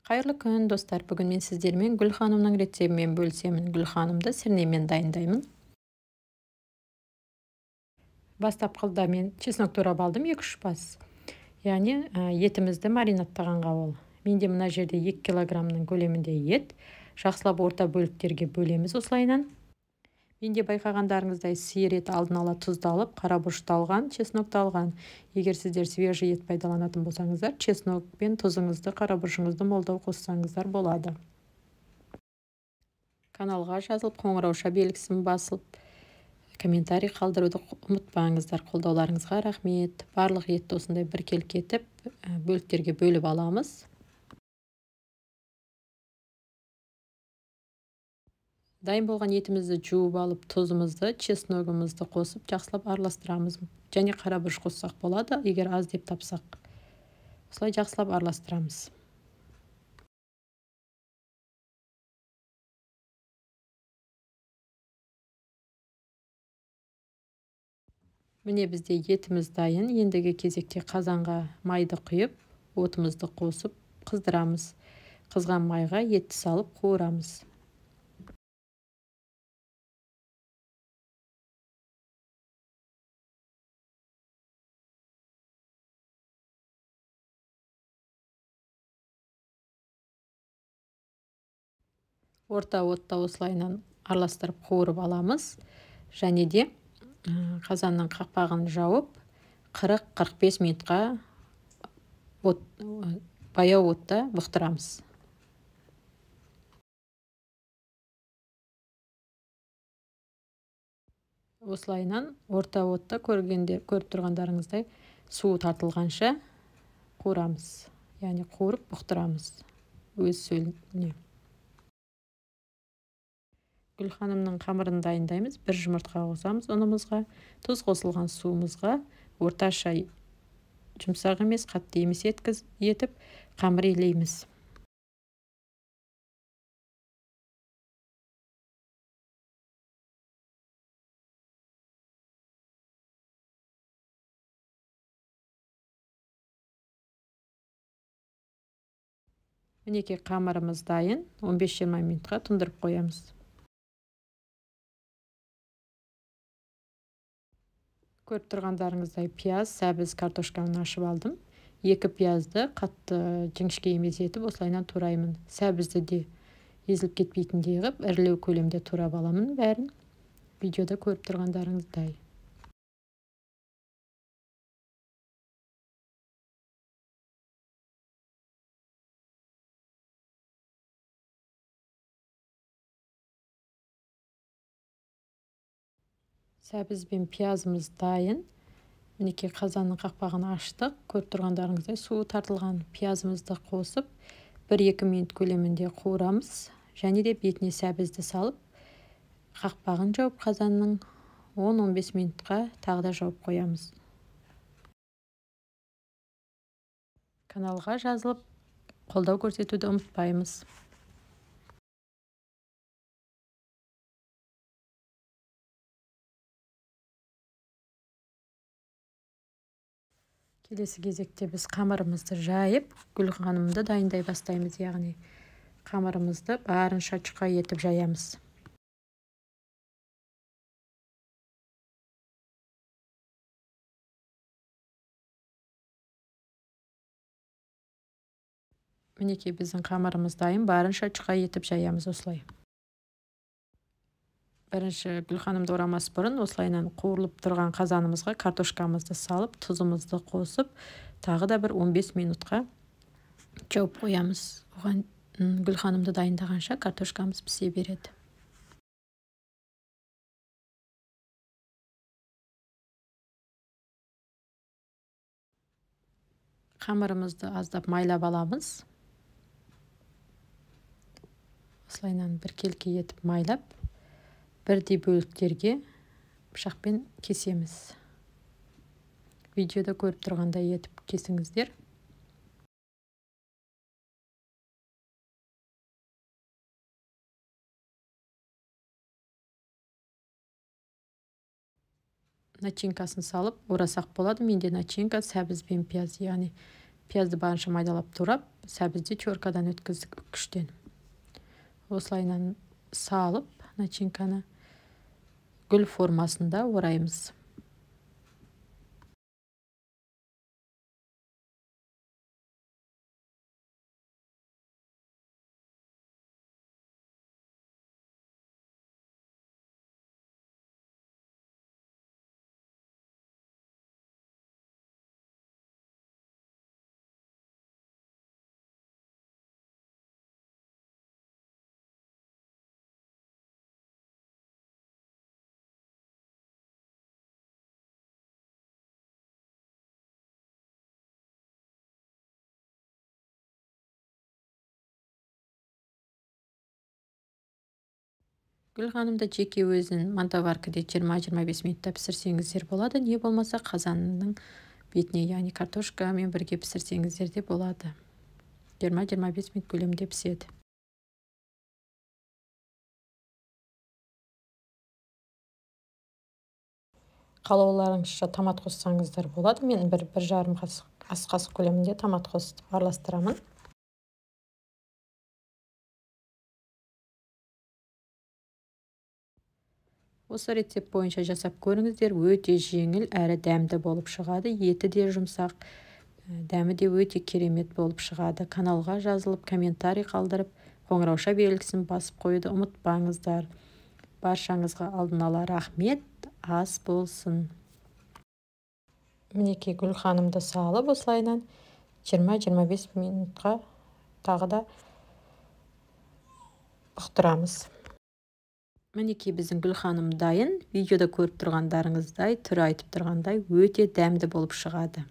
Қайырлы күн, достар. Бүгін мен сіздермен Гүл ханымның рецебімен бөлісемін. Гүл ханымды сірнемен дайындаймын. Бастапқыда мен чеснок турап алдым, 2-3 бас. Яғни етімізді маринаттағанға ол. Менде мына жерде 2 килограммның көлемінде ет. Жақсылап орта бөліктерге бөлеміз осылайынан. Менде байқағандарыңыздай сиыр еті алдын ала тұздалып, қарабұрышталған, чеснокталған. Егер сіздер свежий ет пайдаланатын болсаңыздар, чеснок пен тұзыңызды, қарабұрышыңызды молдау қоссаңыздар болады. Каналға жазылып, қоңырауша белгісін басылып, комментарий қалдыруды ұмытпаңыздар. Қолдауларыңызға рахмет. Барлық етті осындай біркелкі етіп, бөліктерге бөліп аламыз. Дайын болған етімізді жуып алып, тұзымызды, чесногымызды қосып, жақсылап араластырамыз. Және қарабұрыш қоссақ болады, егер аз деп тапсақ. Осылай жақсылап араластырамыз. Міне бізде етіміз дайын. Ендігі кезекте қазанға майды құйып, отымызды қосып, қыздырамыз. Қызған майға етті салып қуырамыз. Орта отта осылайынан араластырып қуырып аламыз. Және де қазанның қақпағын жауып, 40-45 минутқа баяу отта бұқтырамыз. Осылайынан орта отта көріп тұрғандарыңыздай суы тартылғанша қуырамыз. Яғни қуырып бұқтырамыз өз сөліне. Гүл ханымның қамырын дайындаймыз. 1 жұмыртқа қосамыз ұнымызға, тұз қосылған суымызға, орташа жұмсақ емес, қатты емес етіп қамыр илейміз. Мінекей қамырымыз дайын, 15-20 минутқа тұндырып қоямыз. Көріп тұрғандарыңыздай пияз, сәбіз, картошканы ашып алдым. 2 пиязды қатты жіңішке емес етіп осылайынан тураймын. Сәбізді де езіліп кетпейтіндей қылып, ірілеу көлемде турап аламын бәрін. Видеода көріп тұрғандарыңыздай. Сәбіз бен пиязымыз дайын. Мінекей қазанның қақпағын аштық. Көріп тұрғандарыңыздай суы тартылған пиязымызды қосып, 1-2 минут көлемінде қуырамыз. Және де бетіне сәбізді салып, қақпағын жауып қазанның 10-15 минутқа тағы да жауып қоямыз. Каналға жазылып, қолдау көрсетуді ұмытпаймыз. Келесі кезекте біз қамырымызды жайып, Гүл ханымды дайындай бастаймыз. Яғни қамырымызды барынша жұқа етіп жаямыз. Мінекей біздің қамырымыз дайын, барынша жұқа етіп жаямыз осылай. Бірінші Гүл ханымды орамас бұрын осылайынан қуырылып тұрған қазанымызға картошкамызды салып, тұзымызды қосып, тағы да бір 15 минутқа жауып қоямыз. Оған Гүл ханымды дайындағанша картошкамыз пісе береді. Қамырымызды аздап майлап аламыз. Осылайынан біркелкі етіп майлап, бірдей бөліктерге пышақпен кесеміз. Видеода көріп тұрғандай етіп кесіңіздер. Начинкасын салып, орасақ болады. Менде начинка сәбіз бен пияз, яғни Пиязды барынша майдалап турап, сәбізді теркадан өткіздік күштен. Осылайынан салып, начинканы гүл формасында ораймыз. Гүлханымда жеке өзін мантоваркада 20-25 минутта пісірсеңіздер болады. Не болмаса қазанның бетіне, яғни картошкамен бірге пісірсеңіздер де болады. 20-25 минут көлемінде піседі. Қалауларыңызша томат қоссаңыздар болады. Мен бір жарым ас қасық көлемінде томат қосып араластырамын. Осы рецепт бойынша жасап көріңіздер, өте жеңіл әрі дәмді болып шығады. Еті де жұмсақ, дәмі де өте керемет болып шығады. Каналға жазылып, комментарий қалдырып, қоңырауша белгісін басып қойды ұмытпаңыздар. Баршаңызға алдын ала рахмет, ас болсын. Мінекей Гүлханымды салып, осылайынан 20-25 минутқа тағы да бұқтырамыз. Мінекей біздің Гүлханым дайын. Видеода көріп тұрғандарыңыздай, түрі айтып тұрғандай өте дәмді болып шығады.